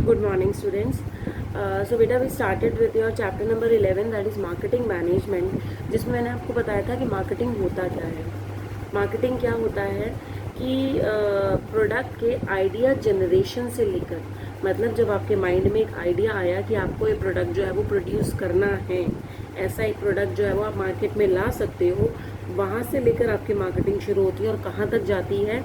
Good morning, students. So बेटा we started with your chapter number 11 that is marketing management, जिसमें मैंने आपको बताया था कि मार्केटिंग होता क्या है। मार्केटिंग क्या होता है कि प्रोडक्ट के आइडिया जनरेशन से लेकर, मतलब जब आपके माइंड में एक आइडिया आया कि आपको ये प्रोडक्ट जो है वो प्रोड्यूस करना है, ऐसा एक प्रोडक्ट जो है वो आप मार्केट में ला सकते हो, वहाँ से लेकर आपकी मार्केटिंग शुरू होती है और कहाँ तक जाती है,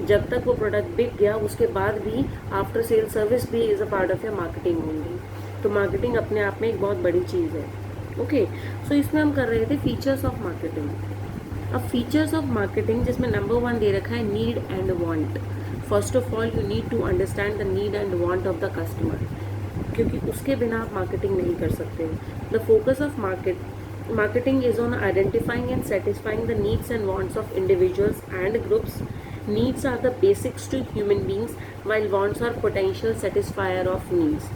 जब तक वो प्रोडक्ट बिक गया उसके बाद भी आफ्टर सेल सर्विस भी is a part of your marketing only. तो मार्केटिंग अपने आप में एक बहुत बड़ी चीज़ है। ओके, सो इसमें हम कर रहे थे फीचर्स ऑफ मार्केटिंग। अब फीचर्स ऑफ मार्केटिंग जिसमें नंबर 1 दे रखा है need and want. First of all you need to understand the need and want of the customer, क्योंकि उसके बिना आप मार्केटिंग नहीं कर सकते। The focus of marketing is on identifying and satisfying the needs and wants of individuals and groups. Needs are the basics to human beings while wants are potential satisfier of needs.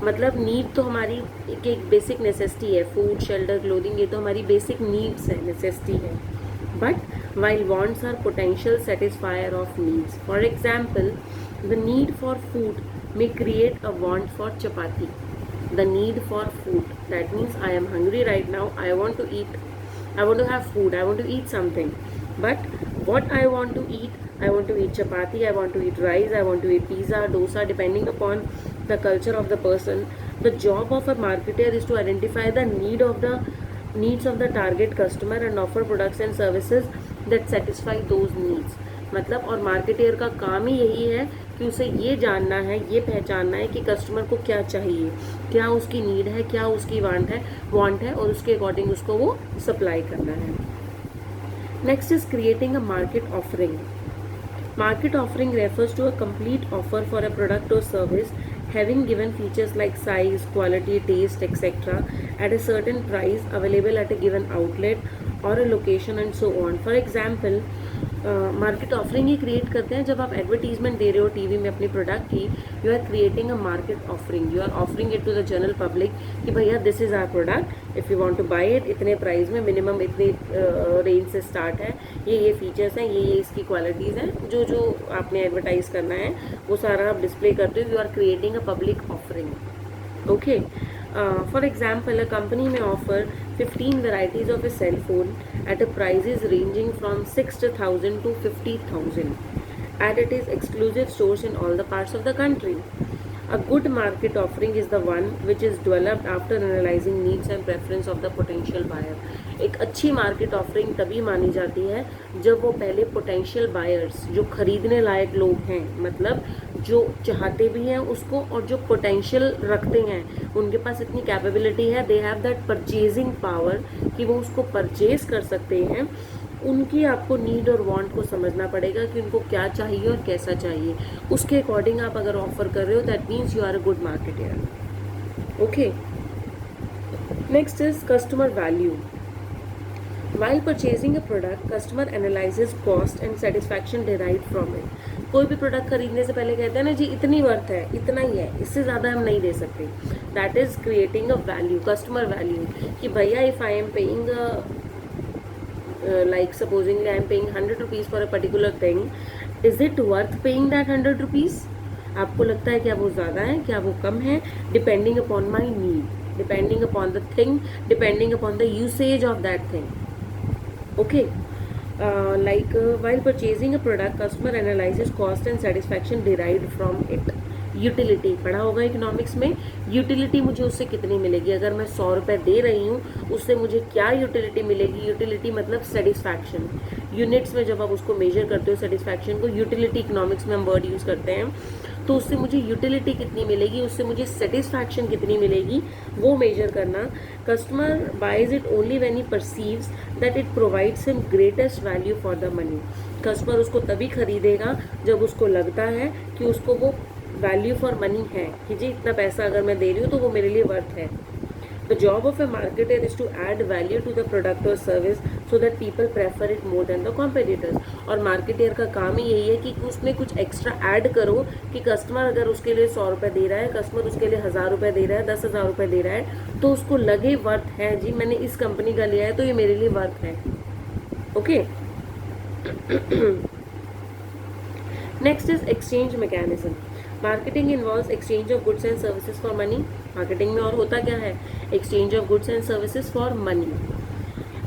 मतलब need तो हमारी एक basic necessity है, food shelter clothing, ये तो हमारी basic needs है, necessity है। But while wants are potential satisfier of needs. For example, the need for food may create a want for chapati. The need for food, that means I am hungry right now, I want to eat, I want to have food, I want to eat something. But what I want to eat, I want to eat chapati, I want to eat rice, I want to eat pizza, dosa, depending upon the culture of the person. The job of a marketer is to identify the needs of the target customer and offer products and services that satisfy those needs. मतलब और marketer का काम ही यही है कि उसे ये जानना है, ये पहचानना है कि कस्टमर को क्या चाहिए, क्या उसकी नीड है, क्या उसकी वांट है और उसके अकॉर्डिंग उसको वो सप्लाई करना है। Next is creating a market offering. Market offering refers to a complete offer for a product or service having given features like size, quality, taste, etc. at a certain price, available at a given outlet or a location and so on. For example, market offering he create करते हैं जब आप advertisement दे रहे हो TV में अपनी product की। You are creating a market offering, you are offering it to the general public कि भैया this is our product, if you want to buy it, इतने प्राइस में, मिनिमम इतनी रेंज से स्टार्ट है, ये फीचर्स हैं, ये इसकी क्वालिटीज़ हैं, जो जो आपने एडवर्टाइज करना है वो सारा आप डिस्प्ले करते हो। You are creating a public offering. Okay, for example, a company may offer 15 varieties of a cell phone at a prices ranging from 6,000 to 50,000 at its exclusive stores in all the parts of the country. A good market offering is the one which is developed after analyzing needs and preference of the potential buyer. एक अच्छी market offering तभी मानी जाती है जब वो पहले potential buyers, जो खरीदने लायक लोग हैं, मतलब जो चाहते भी हैं उसको और जो पोटेंशियल रखते हैं, उनके पास इतनी कैपेबिलिटी है, they have that purchasing power कि वो उसको परचेज कर सकते हैं। उनकी आपको नीड और वांट को समझना पड़ेगा कि उनको क्या चाहिए और कैसा चाहिए, उसके अकॉर्डिंग आप अगर ऑफर कर रहे हो that means you are a good marketer. Okay, next is customer value. While purchasing a product, customer analyzes cost and satisfaction derived from it. कोई भी प्रोडक्ट खरीदने से पहले कहते हैं ना जी इतनी वर्थ है, इतना ही है, इससे ज़्यादा हम नहीं दे सकते। That is creating a value, customer value, कि भैया if I am paying like supposingly I am paying 100 rupees for a particular thing, is it worth paying that 100 rupees? आपको लगता है क्या वो ज़्यादा है, क्या वो कम है? Depending upon my need, depending upon the thing, depending upon the usage of that thing. Okay, while purchasing a product, customer analyzes cost and satisfaction derived from it. Utility पढ़ा होगा इकोनॉमिक्स में, यूटिलिटी मुझे उससे कितनी मिलेगी, अगर मैं 100 रुपये दे रही हूँ उससे मुझे क्या यूटिलिटी मिलेगी। यूटिलिटी मतलब सेटिस्फैक्शन, यूनिट्स में जब आप उसको मेजर करते हो सेटिस्फैक्शन को, यूटिलिटी इकोनॉमिक्स में हम वर्ड यूज़ करते हैं, तो उससे मुझे यूटिलिटी कितनी मिलेगी, उससे मुझे सेटिस्फैक्शन कितनी मिलेगी, वो मेजर करना। Customer buys it only when he perceives that it provides him greatest value for the money. Customer उसको तभी खरीदेगा जब उसको लगता है कि उसको वो वैल्यू फॉर मनी है, कि जी इतना पैसा अगर मैं दे रही हूँ तो वो मेरे लिए वर्थ है। The job of a marketer is to add value to the product और service so that people prefer it more than the competitors. और मार्केटर का काम ही यही है कि उसमें कुछ एक्स्ट्रा ऐड करो कि कस्टमर अगर उसके लिए 100 रुपये दे रहा है, कस्टमर उसके लिए 1000 रुपये दे रहा है, 10,000 रुपये दे रहा है, तो उसको लगे वर्थ है, जी मैंने इस कंपनी का लिया है तो ये मेरे लिए वर्थ है। Okay, next is exchange mechanism. Marketing involves exchange of goods and services for money. Marketing में और होता क्या है? Exchange of goods and services for money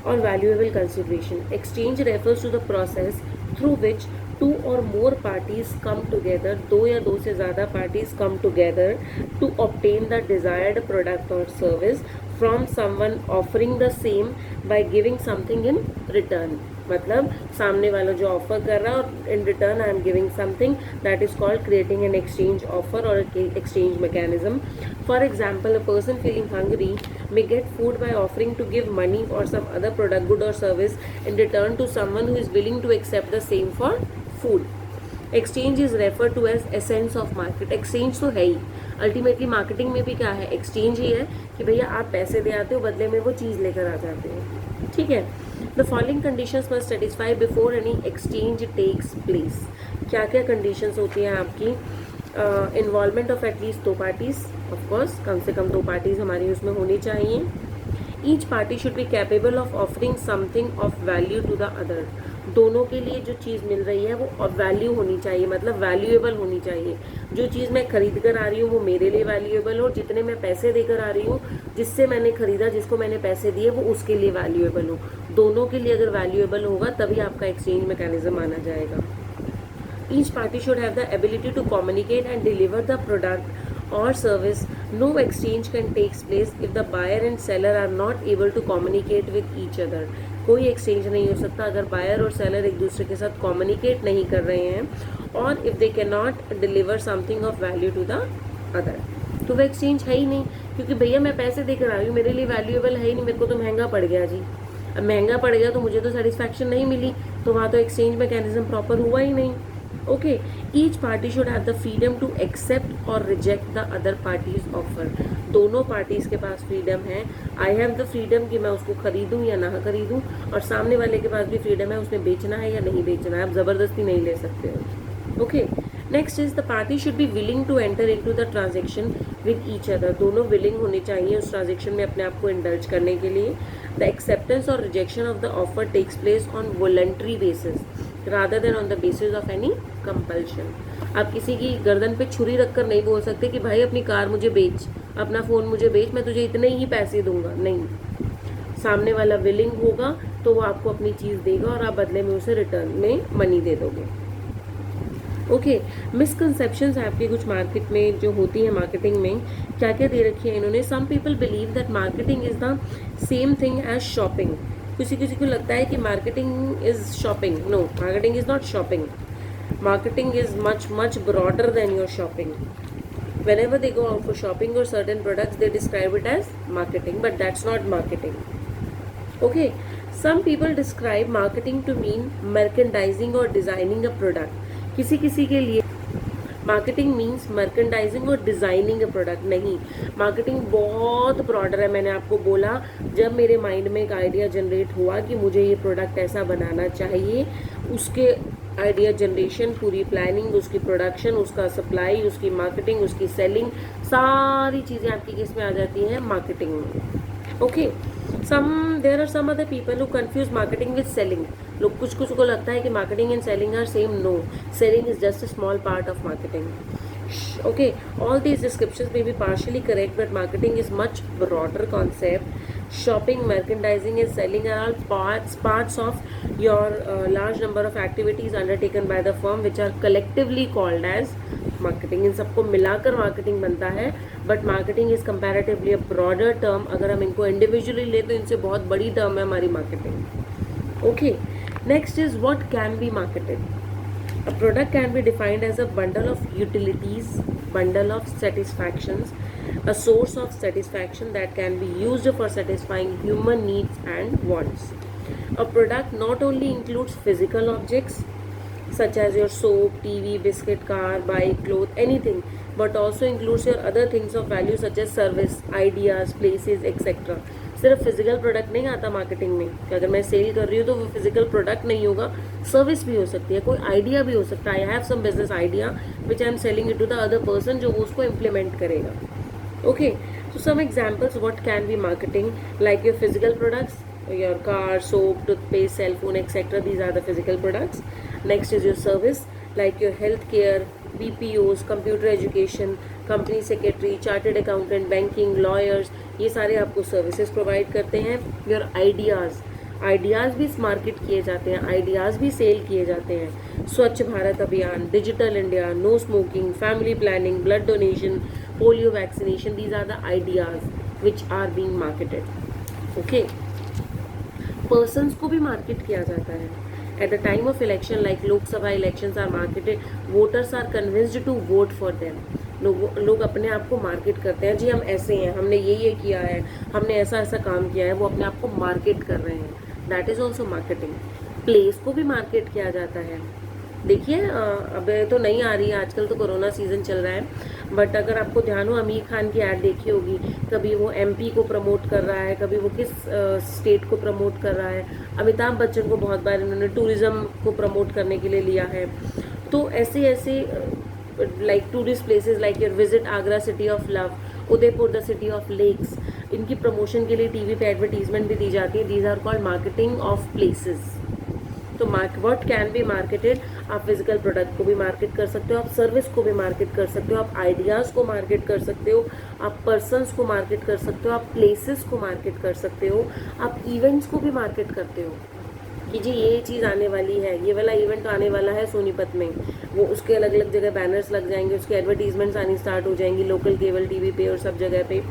और valuable consideration. Exchange refers to the process through which two और more parties come together, दो या दो से ज़्यादा parties come together to obtain the desired product और service from someone offering the same by giving something in return. मतलब सामने वाला जो ऑफर कर रहा है और in return I am giving something, that is called creating an exchange offer और exchange mechanism. For example, a person feeling hungry may get food by offering to give money or some other product, good or service in return to someone who is willing to accept the same for food. Exchange is referred to as essence of market. Exchange तो है ही, ultimately marketing में भी क्या है? Exchange ही है कि भैया आप पैसे दे आते हो, बदले में वो चीज़ लेकर आ जाते हो। ठीक है। The following conditions must satisfy before any exchange takes place. क्या क्या कंडीशंस होती हैं आपकी? इन्वॉल्वमेंट ऑफ एटलीस्ट दो पार्टीज, ऑफकोर्स कम से कम दो पार्टीज हमारी उसमें होनी चाहिए। Each party should be capable of offering something of value to the other. दोनों के लिए जो चीज़ मिल रही है वो वैल्यू होनी चाहिए, मतलब वैल्यूएबल होनी चाहिए। जो चीज़ मैं खरीद कर आ रही हूँ वो मेरे लिए वैल्यूएबल हो, जितने मैं पैसे देकर आ रही हूँ, जिससे मैंने खरीदा, जिसको मैंने पैसे दिए, वो उसके लिए वैल्यूएबल हो। दोनों के लिए अगर वैल्यूएबल होगा तभी आपका एक्सचेंज मैकेनिज्म माना जाएगा। Each party should have the ability to communicate and deliver the product or service. No exchange can take place if the buyer and seller are not able to communicate with each other. कोई exchange नहीं हो सकता अगर buyer और seller एक दूसरे के साथ कम्युनिकेट नहीं कर रहे हैं, और if they can not deliver something of value to the other, तो वो एक्सचेंज है ही नहीं। क्योंकि भैया मैं पैसे देकर आ रही हूँ, मेरे लिए वैल्यूएबल है ही नहीं, मेरे को तो महंगा पड़ गया जी। अब महंगा पड़ गया तो मुझे तो सेटिस्फैक्शन नहीं मिली, तो वहाँ तो एक्सचेंज मैकेनिज्म प्रॉपर हुआ ही नहीं। Okay, each party should have the freedom to accept और reject the other parties offer. दोनों पार्टीज के पास फ्रीडम है। आई हैव द फ्रीडम कि मैं उसको खरीदूं या ना खरीदूं, और सामने वाले के पास भी फ्रीडम है उसने बेचना है या नहीं बेचना है। आप ज़बरदस्ती नहीं ले सकते हो। Okay, next is the party should be willing to enter into the transaction with each other. दोनों विलिंग होने चाहिए उस ट्रांजेक्शन में अपने आप को इंडल्ज करने के लिए। द एक्सेप्टेंस और rejection of the offer takes place on voluntary basis rather than on the basis of any compulsion. आप किसी की गर्दन पे छुरी रखकर नहीं बोल सकते कि भाई अपनी कार मुझे बेच, अपना फ़ोन मुझे बेच, मैं तुझे इतने ही पैसे दूंगा। नहीं, सामने वाला विलिंग होगा तो वो आपको अपनी चीज़ देगा और आप बदले में उसे रिटर्न में मनी दे दोगे। ओके, मिसकंसेप्शंस आपकी कुछ मार्केट में जो होती है, मार्केटिंग में क्या क्या दे रखी है इन्होंने। Some people believe that marketing is the same thing as shopping. किसी किसी को लगता है कि marketing is shopping. No, marketing is not shopping. Marketing is much much broader than your shopping. Whenever they go out for shopping or certain products, they describe it as marketing, but that's not marketing. Okay, some people describe marketing to mean merchandising or designing a product. किसी किसी के लिए marketing means merchandising और designing a product. नहीं, marketing बहुत broader है। मैंने आपको बोला, जब मेरे माइंड में एक आइडिया जनरेट हुआ कि मुझे ये प्रोडक्ट ऐसा बनाना चाहिए, उसके आइडिया जनरेशन, पूरी प्लानिंग, उसकी प्रोडक्शन, उसका सप्लाई, उसकी मार्केटिंग, उसकी सेलिंग, सारी चीज़ें आपकी किस में आ जाती हैं? मार्केटिंग में। Okay, there are some other people who confuse marketing with selling. लोग कुछ को लगता है कि marketing and selling are same. No, selling is just a small part of marketing. Okay, all these descriptions may be partially correct, but marketing is much broader concept. Shopping, merchandising and selling are all parts of your large number of activities undertaken by the firm, which are collectively called as marketing. इन सबको मिलाकर marketing बनता है, but marketing is comparatively a broader term. अगर हम इनको individually ले तो इनसे बहुत बड़ी term है हमारी marketing. Okay, next is what can be marketed. A product can be defined as a bundle of utilities, bundle of satisfactions, a source of satisfaction that can be used for satisfying human needs and wants. A product not only includes physical objects such as your soap, TV, biscuit, car, bike, clothes, anything, but also includes your other things of value such as service, ideas, places, etc. सिर्फ physical product नहीं आता marketing में कि अगर मैं cell कर रही हूँ तो वो फिजिकल प्रोडक्ट नहीं होगा, सर्विस भी हो सकती है, कोई आइडिया भी हो सकता है। I have some business idea which I am selling it to the other person जो उसको इम्प्लीमेंट करेगा। Okay, so some examples what can be marketing, like your physical products, your car, soap, toothpaste, cell phone, etc. These are the physical products. Next is your service, like your health care, BPOs, computer education, company secretary, chartered accountant, banking, lawyers, ये सारे आपको services provide करते हैं। Your ideas भी market किए जाते हैं, ideas भी सेल किए जाते हैं। Swachh Bharat Abhiyan, digital India, no smoking, family planning, blood donation, polio vaccination, these are the ideas which are being marketed. Okay, persons को भी मार्केट किया जाता है। At the time of election, like Lok Sabha elections are marketed, voters are convinced to vote for them. लोग अपने आप को market करते हैं, जी हम ऐसे हैं, हमने ये किया है, हमने ऐसा ऐसा काम किया है, वो अपने आप को मार्केट कर रहे हैं। That is also marketing. Place को भी मार्केट किया जाता है। देखिए अब तो नहीं आ रही है आजकल, तो कोरोना सीज़न चल रहा है, बट अगर आपको ध्यान हो, आमिर खान की ऐड देखी होगी, कभी वो MP को प्रमोट कर रहा है, कभी वो किस स्टेट को प्रमोट कर रहा है। अमिताभ बच्चन को बहुत बार इन्होंने टूरिज़्म को प्रमोट करने के लिए लिया है। तो ऐसे ऐसे like tourist places, like your visit Agra city of love, Udaipur the city of lakes, इनकी प्रमोशन के लिए TV पे एडवर्टीजमेंट भी दी जाती है। These are called marketing of places. तो व्हाट कैन बी मार्केटेड, आप फिजिकल प्रोडक्ट को भी मार्केट कर सकते हो, आप सर्विस को भी मार्केट कर सकते हो, आप आइडियाज़ को मार्केट कर सकते हो, आप पर्सन्स को मार्केट कर सकते हो, आप प्लेसेस को मार्केट कर सकते हो, आप इवेंट्स को भी मार्केट करते हो कि जी ये चीज़ आने वाली है, ये वाला इवेंट आने वाला है सोनीपत में, वो उसके अलग अलग जगह बैनर्स लग जाएंगे, उसके एडवर्टीजमेंट्स आनी स्टार्ट हो जाएंगी लोकल केबल TV पे और सब जगह पे।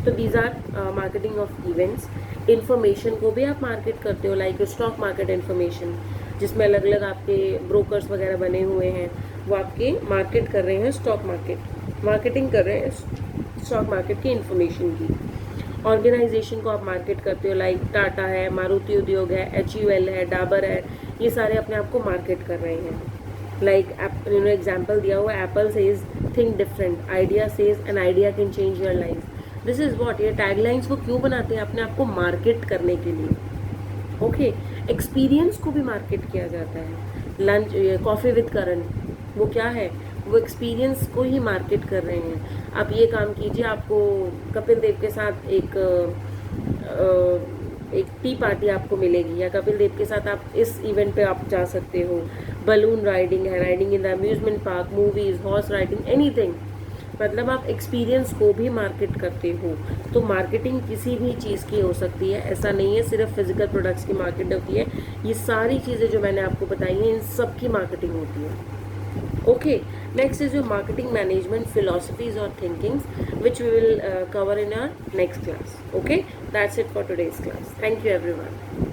तो these are marketing of events. Information को भी आप मार्केट करते हो, लाइक स्टॉक मार्केट इन्फॉर्मेशन, जिसमें अलग अलग आपके ब्रोकर्स वगैरह बने हुए हैं, वो आपके मार्केट कर रहे हैं, स्टॉक मार्केटिंग कर रहे हैं स्टॉक मार्केट की इन्फॉर्मेशन की। ऑर्गेनाइजेशन को आप मार्केट करते हो, लाइक टाटा है, मारुति उद्योग है, HUL है, डाबर है, ये सारे अपने आप को मार्केट कर रहे हैं। लाइक एग्जाम्पल दिया हुआ, Apple says think different, idea says an idea can change your life. This is what, ये टैगलाइंस को क्यों बनाते हैं, अपने आप को मार्केट करने के लिए। ओके, एक्सपीरियंस को भी मार्केट किया जाता है। लंच, कॉफ़ी विद करण, वो क्या है, वो एक्सपीरियंस को ही मार्केट कर रहे हैं। आप ये काम कीजिए, आपको कपिल देव के साथ एक टी पार्टी आपको मिलेगी, या कपिल देव के साथ आप इस इवेंट पे आप जा सकते हो। बलून राइडिंग है, riding in the amusement park, movies, horse riding, anything. मतलब आप एक्सपीरियंस को भी मार्केट करते हो। तो मार्केटिंग किसी भी चीज़ की हो सकती है, ऐसा नहीं है सिर्फ फिजिकल प्रोडक्ट्स की मार्केट होती है। ये सारी चीज़ें जो मैंने आपको बताई हैं, इन सब की मार्केटिंग होती है। Okay, next is your marketing management philosophies or thinkings, which we will cover in our next class. Okay, that's it for today's class. Thank you everyone.